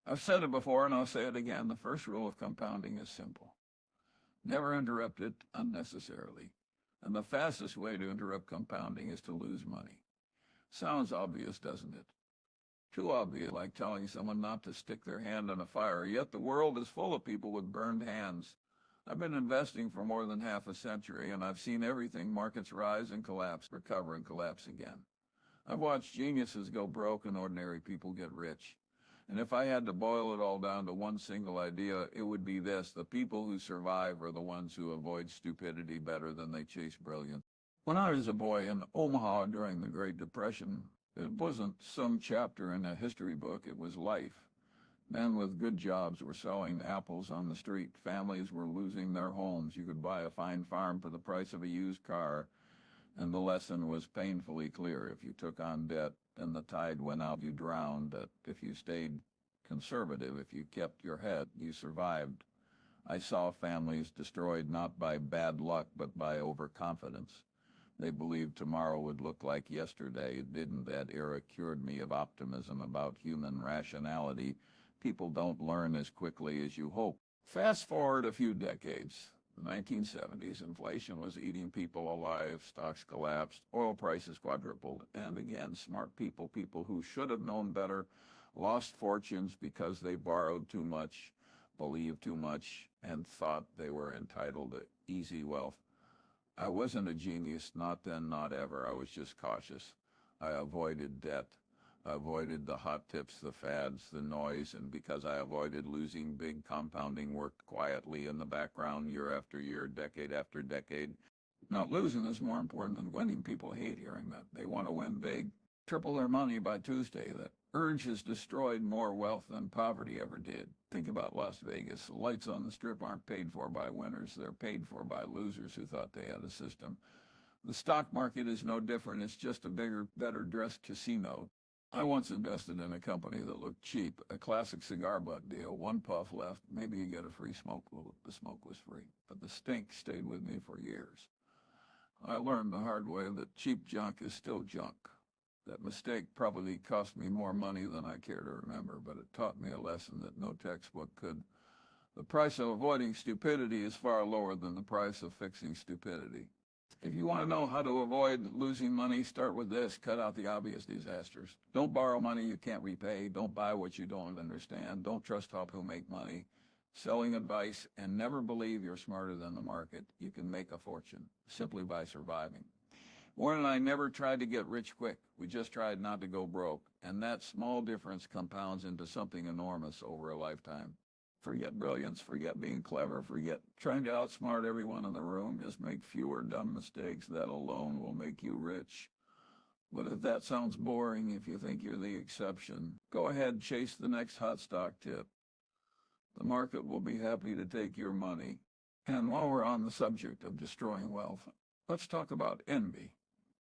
I've said it before and I'll say it again. The first rule of compounding is simple. Never interrupt it unnecessarily. And the fastest way to interrupt compounding is to lose money. Sounds obvious, doesn't it? Too obvious, like telling someone not to stick their hand in a fire, yet the world is full of people with burned hands. I've been investing for more than half a century, and I've seen everything: markets rise and collapse, recover and collapse again. I've watched geniuses go broke and ordinary people get rich. And if I had to boil it all down to one single idea, it would be this: the people who survive are the ones who avoid stupidity better than they chase brilliance. When I was a boy in Omaha during the Great Depression, it wasn't some chapter in a history book, it was life. Men with good jobs were selling apples on the street. Families were losing their homes. You could buy a fine farm for the price of a used car. And the lesson was painfully clear. If you took on debt and the tide went out, you drowned. That if you stayed conservative, if you kept your head, you survived. I saw families destroyed not by bad luck, but by overconfidence. They believed tomorrow would look like yesterday. It didn't. That era cured me of optimism about human rationality. People don't learn as quickly as you hope. Fast forward a few decades. The 1970s, inflation was eating people alive, stocks collapsed, oil prices quadrupled, and again, smart people, people who should have known better, lost fortunes because they borrowed too much, believed too much, and thought they were entitled to easy wealth. I wasn't a genius, not then, not ever. I was just cautious. I avoided debt. I avoided the hot tips, the fads, the noise, and because I avoided losing big, compounding worked quietly in the background year after year, decade after decade. Now, losing is more important than winning. People hate hearing that. They want to win big, triple their money by Tuesday. That urge has destroyed more wealth than poverty ever did. Think about Las Vegas. The lights on the strip aren't paid for by winners. They're paid for by losers who thought they had a system. The stock market is no different. It's just a bigger, better dressed casino. I once invested in a company that looked cheap, a classic cigar butt deal. One puff left, maybe you get a free smoke. Well, the smoke was free, but the stink stayed with me for years. I learned the hard way that cheap junk is still junk. That mistake probably cost me more money than I care to remember, but it taught me a lesson that no textbook could. The price of avoiding stupidity is far lower than the price of fixing stupidity. If you want to know how to avoid losing money, start with this: cut out the obvious disasters. Don't borrow money you can't repay. Don't buy what you don't understand. Don't trust people who make money selling advice, and never believe you're smarter than the market. You can make a fortune simply by surviving. Warren and I never tried to get rich quick. We just tried not to go broke, and that small difference compounds into something enormous over a lifetime. Forget brilliance, forget being clever, forget trying to outsmart everyone in the room. Just make fewer dumb mistakes. That alone will make you rich. But if that sounds boring, if you think you're the exception, go ahead, chase the next hot stock tip. The market will be happy to take your money. And while we're on the subject of destroying wealth, let's talk about envy.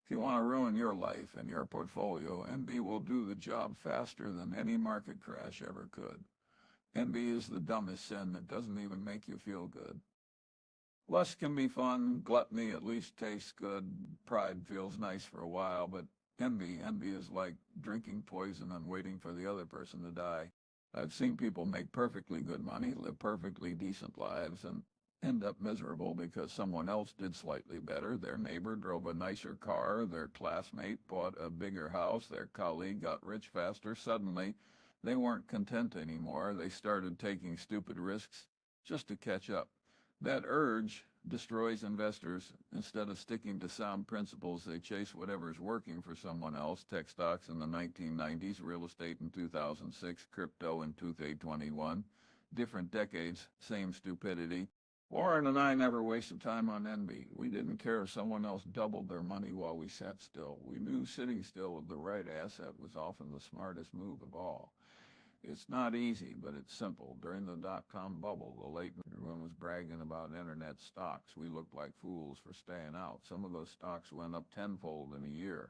If you want to ruin your life and your portfolio, envy will do the job faster than any market crash ever could. Envy is the dumbest sin that doesn't even make you feel good. Lust can be fun. Gluttony at least tastes good. Pride feels nice for a while, but envy is like drinking poison and waiting for the other person to die. I've seen people make perfectly good money, live perfectly decent lives, and end up miserable because someone else did slightly better. Their neighbor drove a nicer car, their classmate bought a bigger house, their colleague got rich faster. Suddenly, they weren't content anymore. They started taking stupid risks just to catch up. That urge destroys investors. Instead of sticking to sound principles, they chase whatever's working for someone else. Tech stocks in the 1990s, real estate in 2006, crypto in 2021. Different decades, same stupidity. Warren and I never wasted time on envy. We didn't care if someone else doubled their money while we sat still. We knew sitting still with the right asset was often the smartest move of all. It's not easy, but it's simple. During the dot-com bubble, everyone was bragging about internet stocks. We looked like fools for staying out. Some of those stocks went up tenfold in a year.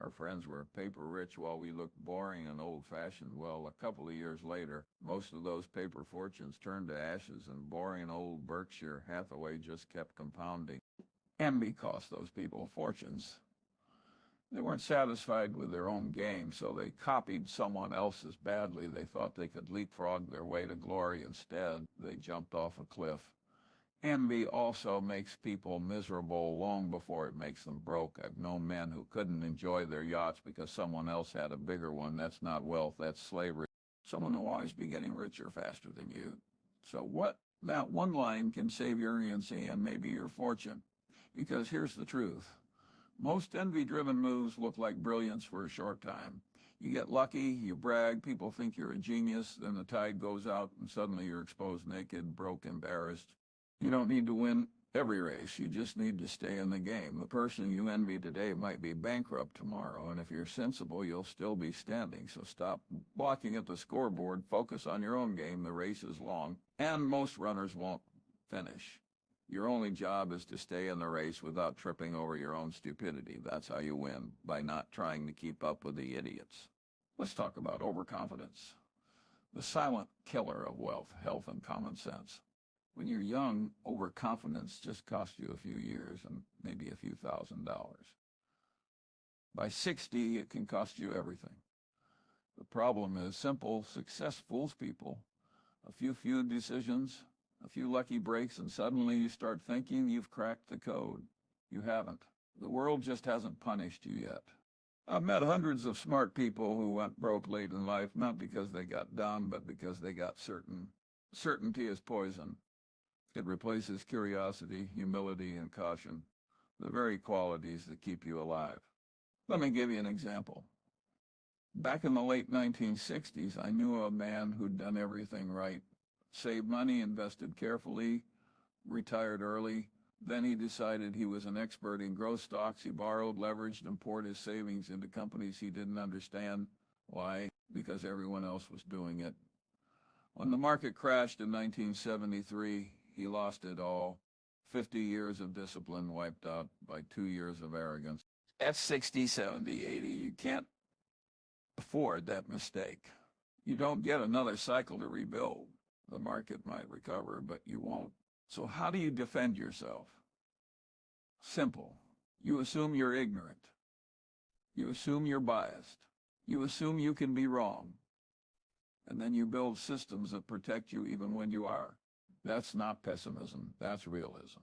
Our friends were paper rich while we looked boring and old-fashioned. Well, a couple of years later, most of those paper fortunes turned to ashes, and boring old Berkshire Hathaway just kept compounding. Envy cost those people fortunes. They weren't satisfied with their own game, so they copied someone else's badly. They thought they could leapfrog their way to glory. Instead, they jumped off a cliff. Envy also makes people miserable long before it makes them broke. I've known men who couldn't enjoy their yachts because someone else had a bigger one. That's not wealth, that's slavery. Someone will always be getting richer faster than you. So that one line can save your agency and maybe your fortune. Because here's the truth. Most envy-driven moves look like brilliance for a short time. You get lucky, you brag, people think you're a genius, then the tide goes out and suddenly you're exposed naked, broke, embarrassed. You don't need to win every race. You just need to stay in the game. The person you envy today might be bankrupt tomorrow, and if you're sensible, you'll still be standing. So stop blocking at the scoreboard. Focus on your own game. The race is long, and most runners won't finish. Your only job is to stay in the race without tripping over your own stupidity. That's how you win, by not trying to keep up with the idiots. Let's talk about overconfidence, the silent killer of wealth, health, and common sense. When you're young, overconfidence just costs you a few years and maybe a few $1,000s. By 60, it can cost you everything. The problem is simple. Success fools people. A few decisions, a few lucky breaks, and suddenly you start thinking you've cracked the code. You haven't. The world just hasn't punished you yet. I've met hundreds of smart people who went broke late in life, not because they got dumb, but because they got certain. Certainty is poison. It replaces curiosity, humility, and caution, the very qualities that keep you alive. Let me give you an example. Back in the late 1960s, I knew a man who'd done everything right. Saved money, invested carefully, retired early. Then he decided he was an expert in growth stocks. He borrowed, leveraged, and poured his savings into companies he didn't understand. Why? Because everyone else was doing it. When the market crashed in 1973, he lost it all. 50 years of discipline wiped out by 2 years of arrogance. At 60, 70, 80, you can't afford that mistake. You don't get another cycle to rebuild. The market might recover, but you won't. So how do you defend yourself? Simple. You assume you're ignorant. You assume you're biased. You assume you can be wrong. And then you build systems that protect you even when you are. That's not pessimism, that's realism.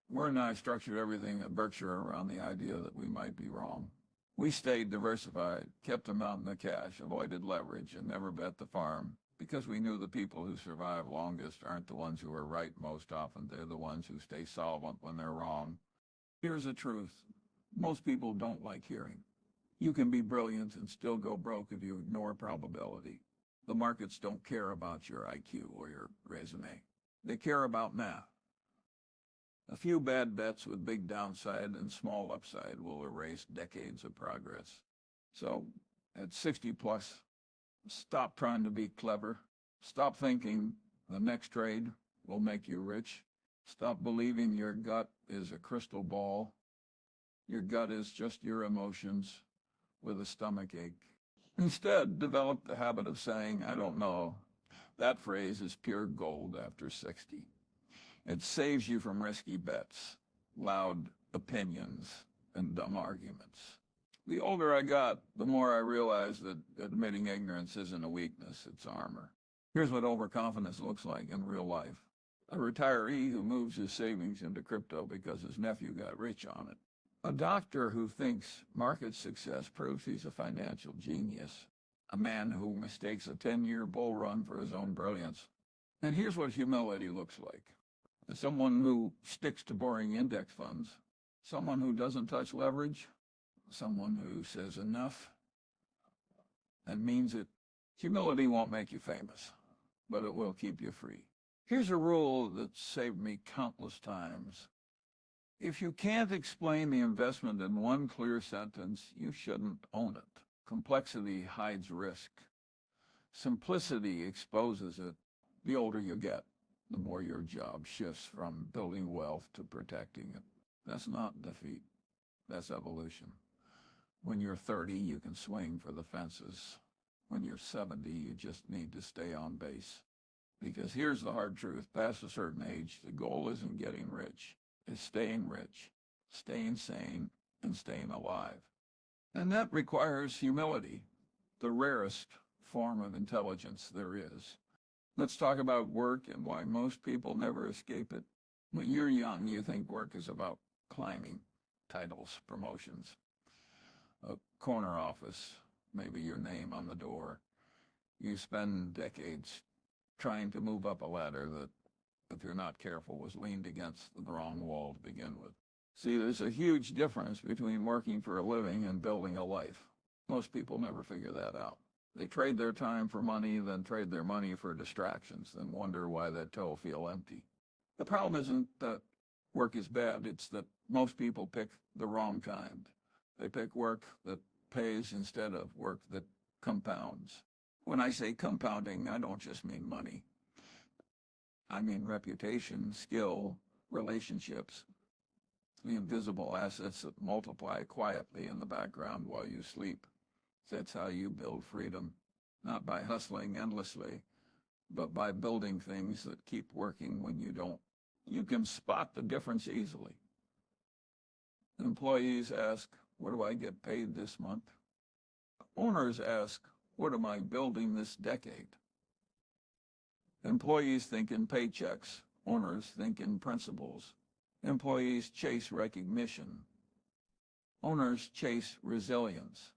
Warren and I structured everything at Berkshire around the idea that we might be wrong. We stayed diversified, kept a mountain of cash, avoided leverage, and never bet the farm, because we knew the people who survive longest aren't the ones who are right most often. They're the ones who stay solvent when they're wrong. Here's the truth. Most people don't like hearing. You can be brilliant and still go broke if you ignore probability. The markets don't care about your IQ or your resume. They care about math. A few bad bets with big downside and small upside will erase decades of progress. So, at 60 plus, stop trying to be clever. Stop thinking the next trade will make you rich. Stop believing your gut is a crystal ball. Your gut is just your emotions with a stomach ache. Instead, develop the habit of saying, I don't know. That phrase is pure gold after 60. It saves you from risky bets, loud opinions, and dumb arguments. The older I got, the more I realized that admitting ignorance isn't a weakness, it's armor. Here's what overconfidence looks like in real life. A retiree who moves his savings into crypto because his nephew got rich on it. A doctor who thinks market success proves he's a financial genius. A man who mistakes a 10-year bull run for his own brilliance. And here's what humility looks like. Someone who sticks to boring index funds. Someone who doesn't touch leverage. Someone who says enough and means it. Humility won't make you famous, but it will keep you free. Here's a rule that saved me countless times. If you can't explain the investment in one clear sentence, you shouldn't own it. Complexity hides risk. Simplicity exposes it. The older you get, the more your job shifts from building wealth to protecting it. That's not defeat. That's evolution. When you're 30, you can swing for the fences. When you're 70, you just need to stay on base. Because here's the hard truth. Past a certain age, the goal isn't getting rich. It's staying rich, staying sane, and staying alive. And that requires humility, the rarest form of intelligence there is. Let's talk about work and why most people never escape it. When you're young, you think work is about climbing, titles, promotions, a corner office, maybe your name on the door. You spend decades trying to move up a ladder that, if you're not careful, was leaned against the wrong wall to begin with. See, there's a huge difference between working for a living and building a life. Most people never figure that out. They trade their time for money, then trade their money for distractions, then wonder why their toe feel empty. The problem isn't that work is bad, it's that most people pick the wrong kind. They pick work that pays instead of work that compounds. When I say compounding, I don't just mean money. I mean reputation, skill, relationships, the invisible assets that multiply quietly in the background while you sleep. That's how you build freedom, not by hustling endlessly, but by building things that keep working when you don't. You can spot the difference easily. Employees ask, what do I get paid this month? Owners ask, what am I building this decade? Employees think in paychecks. Owners think in principles. Employees chase recognition. Owners chase resilience.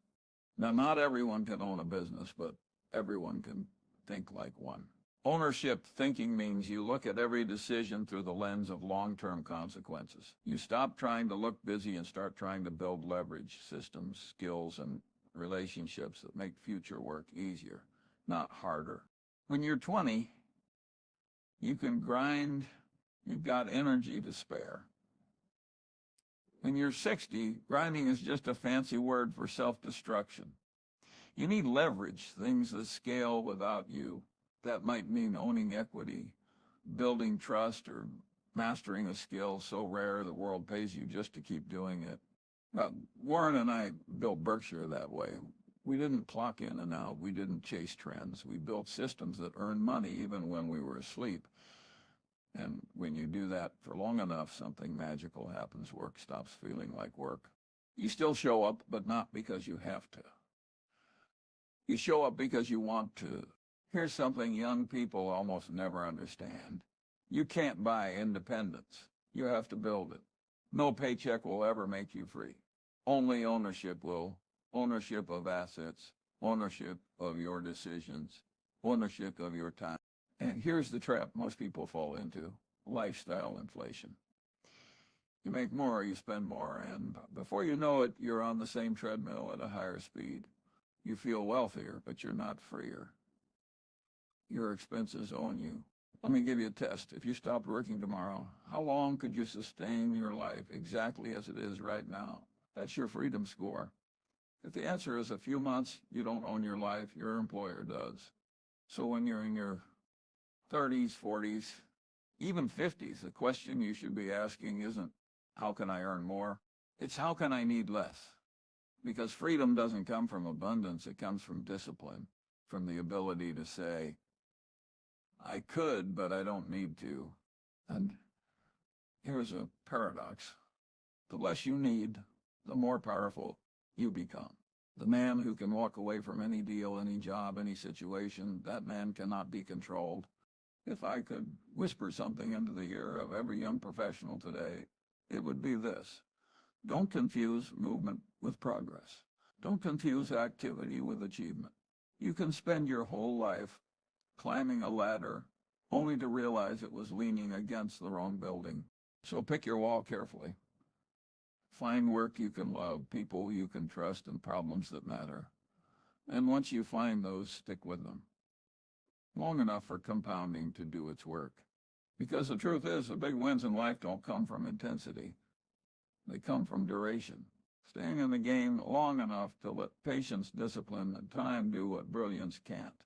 Now, not everyone can own a business, but everyone can think like one. Ownership thinking means you look at every decision through the lens of long-term consequences. You stop trying to look busy and start trying to build leverage, systems, skills, and relationships that make future work easier, not harder. When you're 20, you can grind, you've got energy to spare. When you're 60, grinding is just a fancy word for self-destruction. You need leverage, things that scale without you. That might mean owning equity, building trust, or mastering a skill so rare the world pays you just to keep doing it. Warren and I built Berkshire that way. We didn't clock in and out. We didn't chase trends. We built systems that earned money even when we were asleep. And when you do that for long enough, something magical happens. Work stops feeling like work. You still show up, but not because you have to. You show up because you want to. Here's something young people almost never understand. You can't buy independence. You have to build it. No paycheck will ever make you free. Only ownership will. Ownership of assets, ownership of your decisions, ownership of your time. And here's the trap most people fall into: lifestyle inflation. You make more, you spend more, and before you know it, you're on the same treadmill at a higher speed. You feel wealthier, but you're not freer. Your expenses own you. Let me give you a test. If you stopped working tomorrow, how long could you sustain your life exactly as it is right now? That's your freedom score. If the answer is a few months, you don't own your life, your employer does. So when you're in your 30s, 40s, even 50s, the question you should be asking isn't, how can I earn more? It's, how can I need less? Because freedom doesn't come from abundance, it comes from discipline, from the ability to say, I could, but I don't need to. And here's a paradox. The less you need, the more powerful you become. The man who can walk away from any deal, any job, any situation, that man cannot be controlled. If I could whisper something into the ear of every young professional today, it would be this: don't confuse movement with progress. Don't confuse activity with achievement. You can spend your whole life climbing a ladder only to realize it was leaning against the wrong building. So pick your wall carefully. Find work you can love, people you can trust, and problems that matter. And once you find those, stick with them long enough for compounding to do its work. Because the truth is, the big wins in life don't come from intensity. They come from duration. Staying in the game long enough to let patience, discipline, and time do what brilliance can't.